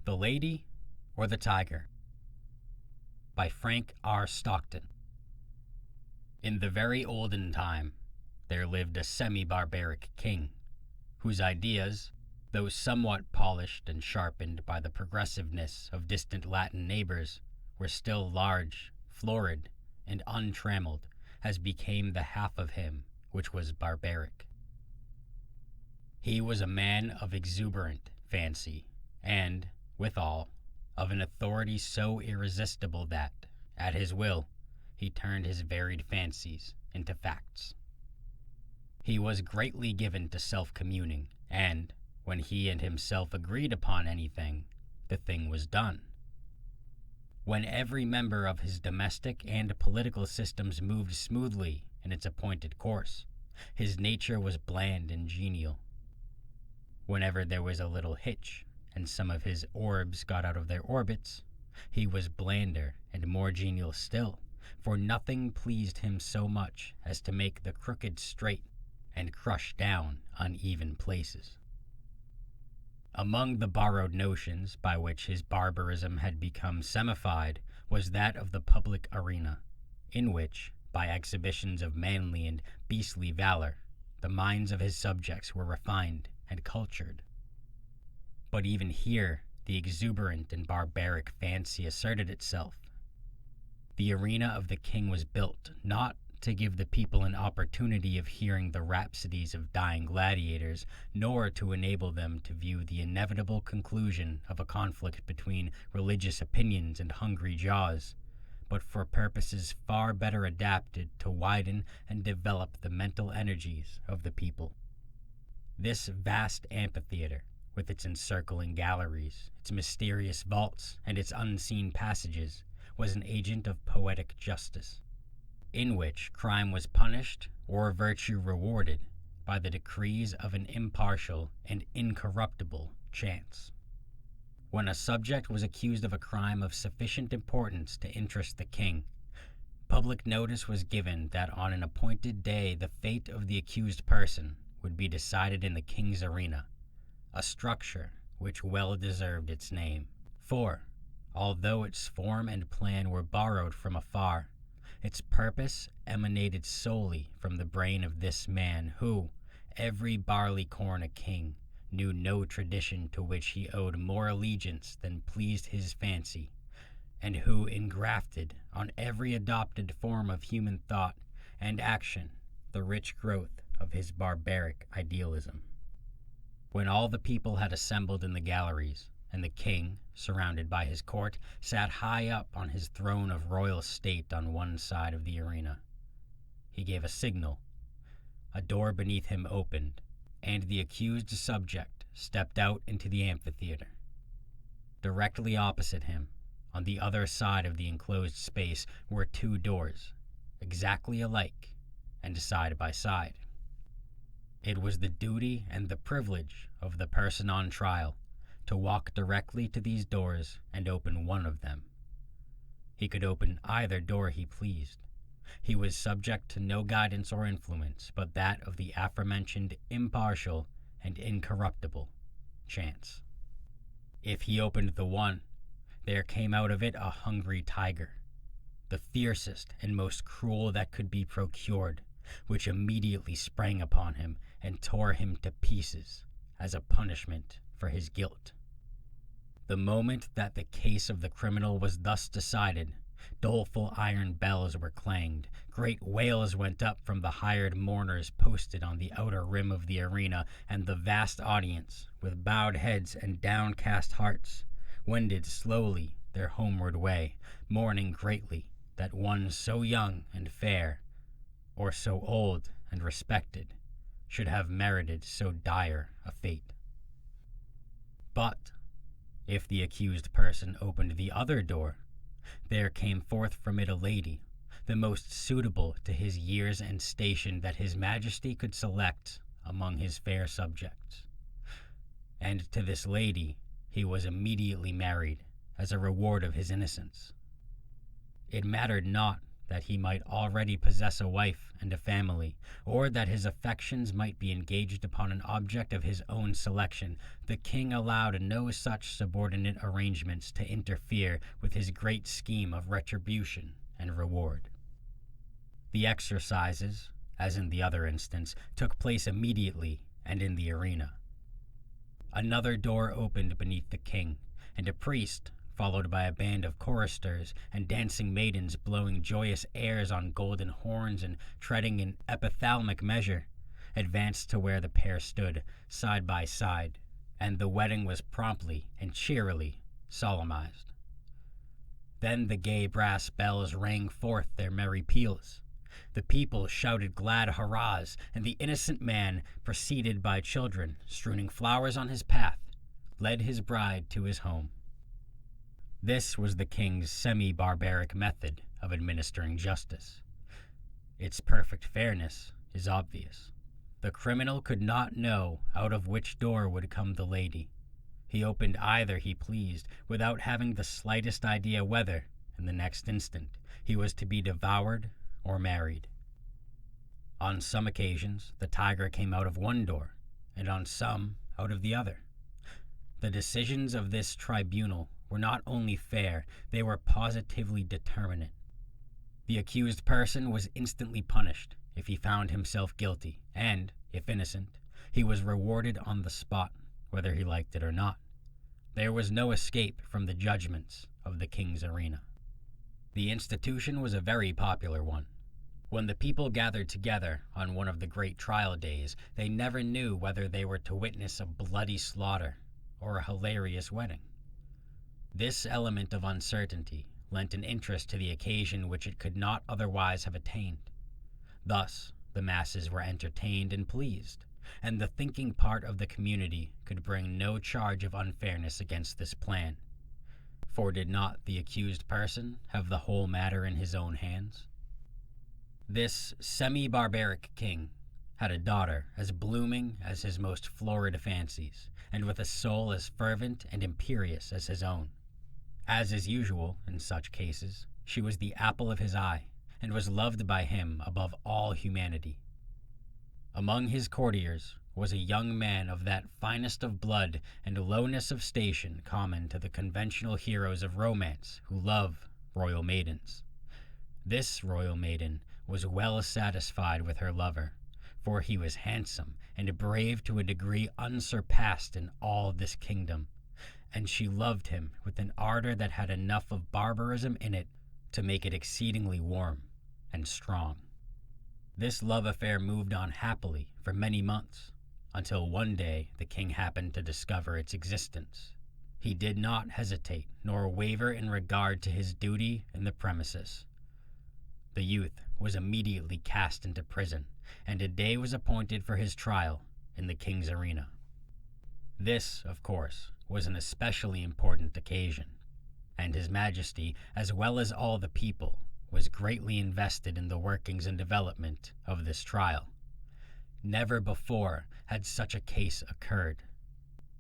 The Lady or the Tiger by Frank R. Stockton. In the very olden time, there lived a semi-barbaric king, whose ideas, though somewhat polished and sharpened by the progressiveness of distant Latin neighbors, were still large, florid, and untrammeled, as became the half of him which was barbaric. He was a man of exuberant fancy, and, withal, of an authority so irresistible that, at his will, he turned his varied fancies into facts. He was greatly given to self-communing, and, when he and himself agreed upon anything, the thing was done. When every member of his domestic and political systems moved smoothly in its appointed course, his nature was bland and genial. Whenever there was a little hitch, and some of his orbs got out of their orbits, he was blander and more genial still, for nothing pleased him so much as to make the crooked straight and crush down uneven places. Among the borrowed notions by which his barbarism had become semified was that of the public arena, in which, by exhibitions of manly and beastly valor, the minds of his subjects were refined and cultured. But even here, the exuberant and barbaric fancy asserted itself. The arena of the king was built not to give the people an opportunity of hearing the rhapsodies of dying gladiators, nor to enable them to view the inevitable conclusion of a conflict between religious opinions and hungry jaws, but for purposes far better adapted to widen and develop the mental energies of the people. This vast amphitheater, with its encircling galleries, its mysterious vaults, and its unseen passages, was an agent of poetic justice, in which crime was punished or virtue rewarded by the decrees of an impartial and incorruptible chance. When a subject was accused of a crime of sufficient importance to interest the king, public notice was given that on an appointed day the fate of the accused person would be decided in the king's arena, a structure which well deserved its name, for, although its form and plan were borrowed from afar, its purpose emanated solely from the brain of this man who, every barleycorn a king, knew no tradition to which he owed more allegiance than pleased his fancy, and who engrafted on every adopted form of human thought and action the rich growth of his barbaric idealism. When all the people had assembled in the galleries, and the king, surrounded by his court, sat high up on his throne of royal state on one side of the arena, he gave a signal. A door beneath him opened, and the accused subject stepped out into the amphitheater. Directly opposite him, on the other side of the enclosed space, were two doors, exactly alike and side by side. It was the duty and the privilege of the person on trial to walk directly to these doors and open one of them. He could open either door he pleased. He was subject to no guidance or influence but that of the aforementioned impartial and incorruptible chance. If he opened the one, there came out of it a hungry tiger, the fiercest and most cruel that could be procured, which immediately sprang upon him and tore him to pieces as a punishment for his guilt. The moment that the case of the criminal was thus decided, doleful iron bells were clanged, great wails went up from the hired mourners posted on the outer rim of the arena, and the vast audience, with bowed heads and downcast hearts, wended slowly their homeward way, mourning greatly that one so young and fair, or so old and respected, should have merited so dire a fate. But, if the accused person opened the other door, there came forth from it a lady, the most suitable to his years and station that his majesty could select among his fair subjects. And to this lady he was immediately married as a reward of his innocence. It mattered not that he might already possess a wife and a family, or that his affections might be engaged upon an object of his own selection, the king allowed no such subordinate arrangements to interfere with his great scheme of retribution and reward. The exercises, as in the other instance, took place immediately and in the arena. Another door opened beneath the king, and a priest, followed by a band of choristers and dancing maidens blowing joyous airs on golden horns and treading in epithalamic measure, advanced to where the pair stood, side by side, and the wedding was promptly and cheerily solemnized. Then the gay brass bells rang forth their merry peals. The people shouted glad hurrahs, and the innocent man, preceded by children strewing flowers on his path, led his bride to his home. This was the king's semi-barbaric method of administering justice. Its perfect fairness is obvious. The criminal could not know out of which door would come the lady. He opened either he pleased, without having the slightest idea whether, in the next instant, he was to be devoured or married. On some occasions, the tiger came out of one door, and on some out of the other. The decisions of this tribunal were not only fair, they were positively determinate. The accused person was instantly punished if he found himself guilty, and, if innocent, he was rewarded on the spot, whether he liked it or not. There was no escape from the judgments of the king's arena. The institution was a very popular one. When the people gathered together on one of the great trial days, they never knew whether they were to witness a bloody slaughter or a hilarious wedding. This element of uncertainty lent an interest to the occasion which it could not otherwise have attained. Thus, the masses were entertained and pleased, and the thinking part of the community could bring no charge of unfairness against this plan. For did not the accused person have the whole matter in his own hands? This semi-barbaric king had a daughter as blooming as his most florid fancies, and with a soul as fervent and imperious as his own. As is usual in such cases, she was the apple of his eye, and was loved by him above all humanity. Among his courtiers was a young man of that finest of blood and lowness of station common to the conventional heroes of romance who love royal maidens. This royal maiden was well satisfied with her lover, for he was handsome and brave to a degree unsurpassed in all this kingdom, and she loved him with an ardor that had enough of barbarism in it to make it exceedingly warm and strong. This love affair moved on happily for many months, until one day the king happened to discover its existence. He did not hesitate nor waver in regard to his duty in the premises. The youth was immediately cast into prison, and a day was appointed for his trial in the king's arena. This, of course, was an especially important occasion, and His Majesty, as well as all the people, was greatly invested in the workings and development of this trial. Never before had such a case occurred.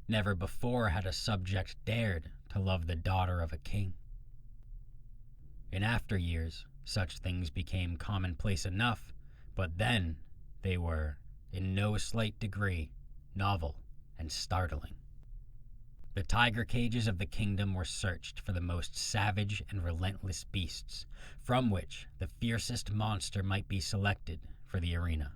Never before had a subject dared to love the daughter of a king. In after years, such things became commonplace enough, but then they were, in no slight degree, novel and startling. The tiger cages of the kingdom were searched for the most savage and relentless beasts, from which the fiercest monster might be selected for the arena.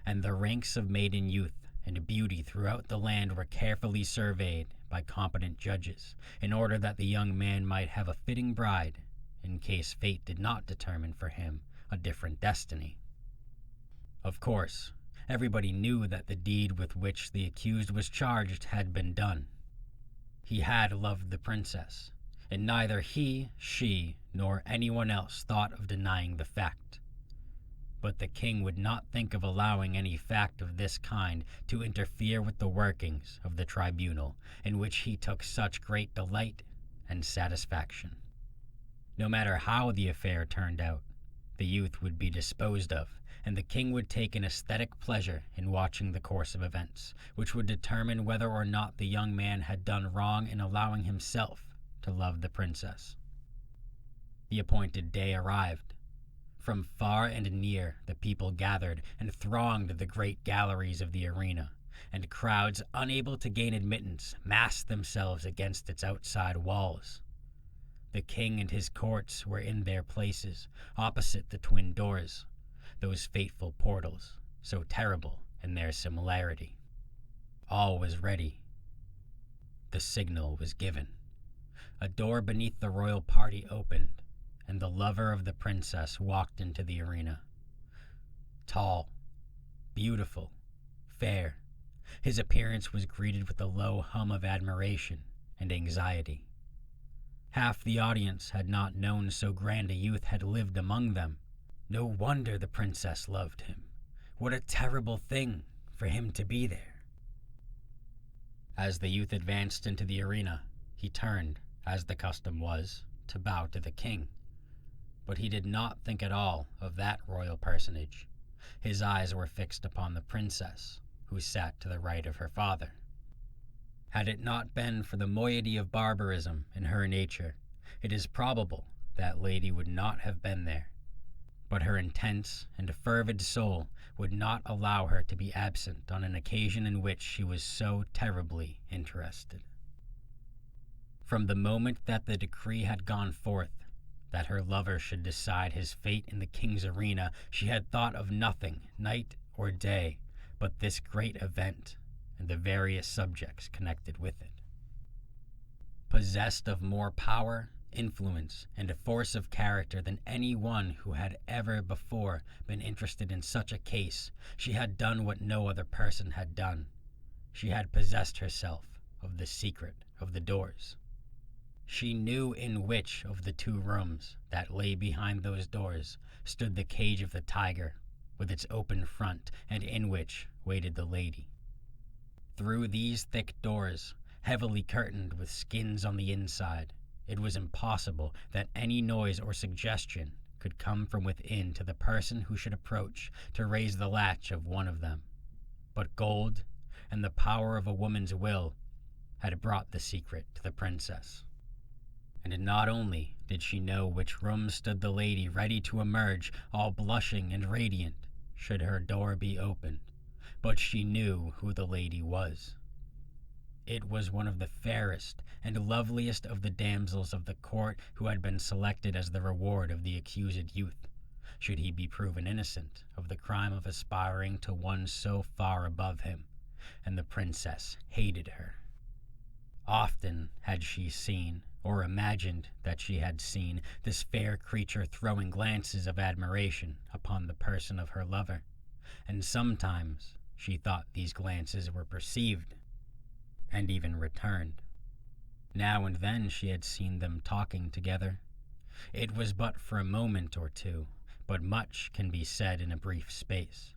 And the ranks of maiden youth and beauty throughout the land were carefully surveyed by competent judges, in order that the young man might have a fitting bride, in case fate did not determine for him a different destiny. Of course, everybody knew that the deed with which the accused was charged had been done. He had loved the princess, and neither he, she, nor anyone else thought of denying the fact. But the king would not think of allowing any fact of this kind to interfere with the workings of the tribunal, in which he took such great delight and satisfaction. No matter how the affair turned out, the youth would be disposed of, and the king would take an aesthetic pleasure in watching the course of events, which would determine whether or not the young man had done wrong in allowing himself to love the princess. The appointed day arrived, From far and near the people gathered and thronged the great galleries of the arena, and crowds unable to gain admittance massed themselves against its outside walls. The king and his courts were in their places, opposite the twin doors, those fateful portals, so terrible in their similarity. All was ready. The signal was given. A door beneath the royal party opened, and the lover of the princess walked into the arena. Tall, beautiful, fair, his appearance was greeted with a low hum of admiration and anxiety. Half the audience had not known so grand a youth had lived among them. No wonder the princess loved him. What a terrible thing for him to be there. As the youth advanced into the arena, he turned, as the custom was, to bow to the king. But he did not think at all of that royal personage. His eyes were fixed upon the princess, who sat to the right of her father. Had it not been for the moiety of barbarism in her nature, it is probable that lady would not have been there. But her intense and fervid soul would not allow her to be absent on an occasion in which she was so terribly interested. From the moment that the decree had gone forth, that her lover should decide his fate in the king's arena, she had thought of nothing, night or day, but this great event and the various subjects connected with it. Possessed of more power, influence, and a force of character than any one who had ever before been interested in such a case, she had done what no other person had done. She had possessed herself of the secret of the doors. She knew in which of the two rooms that lay behind those doors stood the cage of the tiger, with its open front, and in which waited the lady. Through these thick doors, heavily curtained with skins on the inside, it was impossible that any noise or suggestion could come from within to the person who should approach to raise the latch of one of them. But gold and the power of a woman's will had brought the secret to the princess. And not only did she know which room stood the lady ready to emerge, all blushing and radiant, should her door be opened, but she knew who the lady was. It was one of the fairest and loveliest of the damsels of the court who had been selected as the reward of the accused youth, should he be proven innocent of the crime of aspiring to one so far above him, and the princess hated her. Often had she seen, or imagined that she had seen, this fair creature throwing glances of admiration upon the person of her lover, and sometimes she thought these glances were perceived, and even returned. Now and then she had seen them talking together. It was but for a moment or two, but much can be said in a brief space.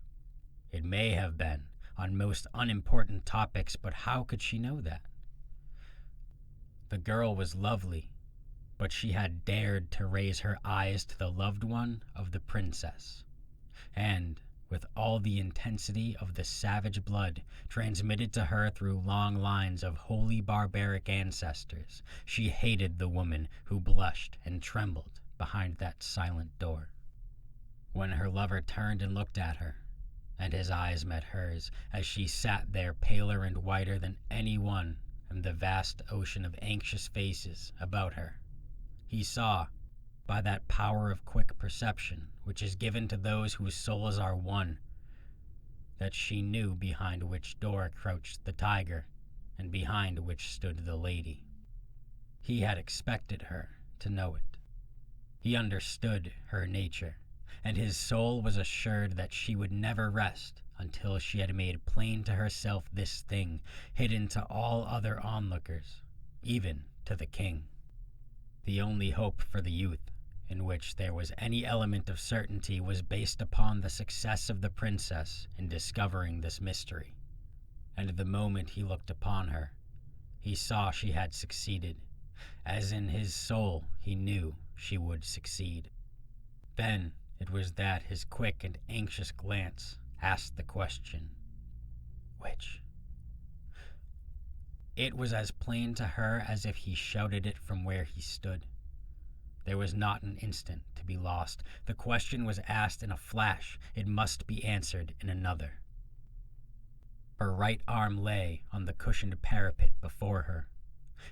It may have been on most unimportant topics, but how could she know that? The girl was lovely, but she had dared to raise her eyes to the loved one of the princess, and, with all the intensity of the savage blood transmitted to her through long lines of wholly barbaric ancestors, she hated the woman who blushed and trembled behind that silent door. When her lover turned and looked at her, and his eyes met hers as she sat there paler and whiter than any one in the vast ocean of anxious faces about her, he saw, by that power of quick perception which is given to those whose souls are one, that she knew behind which door crouched the tiger, and behind which stood the lady. He had expected her to know it. He understood her nature, and his soul was assured that she would never rest until she had made plain to herself this thing, hidden to all other onlookers, even to the king. The only hope for the youth, in which there was any element of certainty, was based upon the success of the princess in discovering this mystery. And the moment he looked upon her, he saw she had succeeded, as in his soul he knew she would succeed. Then it was that his quick and anxious glance asked the question, which? It was as plain to her as if he shouted it from where he stood. There was not an instant to to be lost. The question was asked in a flash. It must be answered in another. Her right arm lay on the cushioned parapet before her.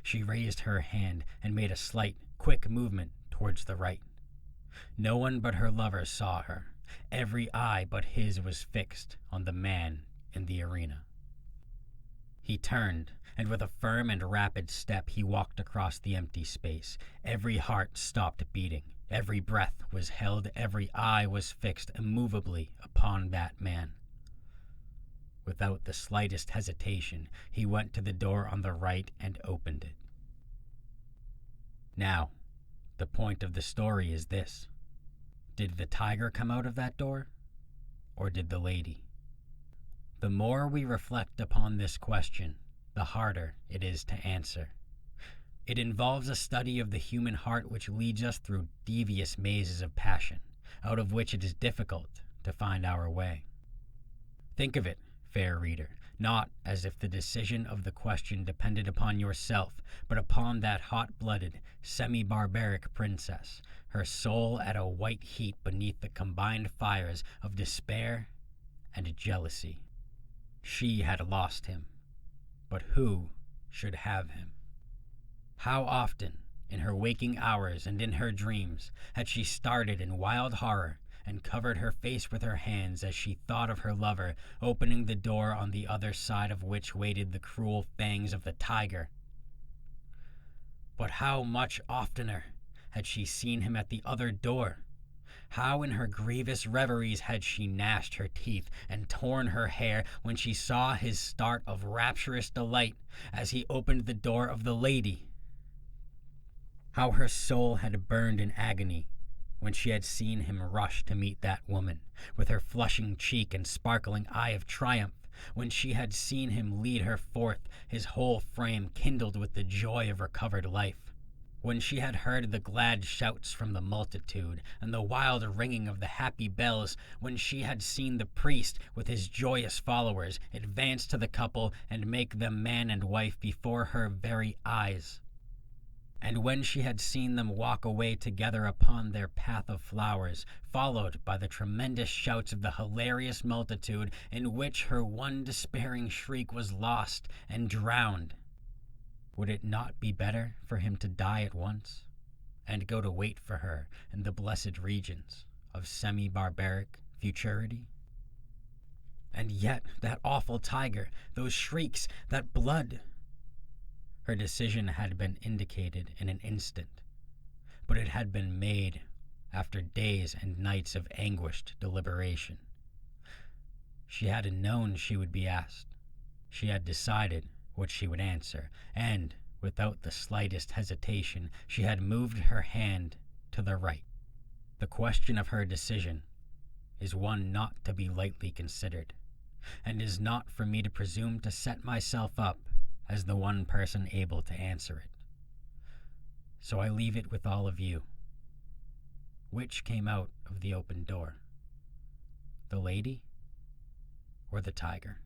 She raised her hand and made a slight, quick movement towards the right. No one but her lover saw her. Every eye but his was fixed on the man in the arena. He turned, and with a firm and rapid step he walked across the empty space. Every heart stopped beating. Every breath was held. Every eye was fixed immovably upon that man. Without the slightest hesitation, he went to the door on the right and opened it. Now, the point of the story is this. Did the tiger come out of that door, or did the lady? The more we reflect upon this question, the harder it is to answer. It involves a study of the human heart which leads us through devious mazes of passion, out of which it is difficult to find our way. Think of it, fair reader, not as if the decision of the question depended upon yourself, but upon that hot-blooded, semi-barbaric princess, her soul at a white heat beneath the combined fires of despair and jealousy. She had lost him, but who should have him? How often, in her waking hours and in her dreams, had she started in wild horror and covered her face with her hands as she thought of her lover opening the door on the other side of which waited the cruel fangs of the tiger. But how much oftener had she seen him at the other door? How in her grievous reveries had she gnashed her teeth and torn her hair when she saw his start of rapturous delight as he opened the door of the lady? How her soul had burned in agony when she had seen him rush to meet that woman, with her flushing cheek and sparkling eye of triumph, when she had seen him lead her forth, his whole frame kindled with the joy of recovered life, when she had heard the glad shouts from the multitude and the wild ringing of the happy bells, when she had seen the priest with his joyous followers advance to the couple and make them man and wife before her very eyes, and when she had seen them walk away together upon their path of flowers, followed by the tremendous shouts of the hilarious multitude, in which her one despairing shriek was lost and drowned, would it not be better for him to die at once, and go to wait for her in the blessed regions of semi-barbaric futurity? And yet, that awful tiger, those shrieks, that blood! Her decision had been indicated in an instant, but it had been made after days and nights of anguished deliberation. She had known she would be asked. She had decided what she would answer, and, without the slightest hesitation, she had moved her hand to the right. The question of her decision is one not to be lightly considered, and is not for me to presume to set myself up as the one person able to answer it. So I leave it with all of you. Which came out of the open door? The lady or the tiger?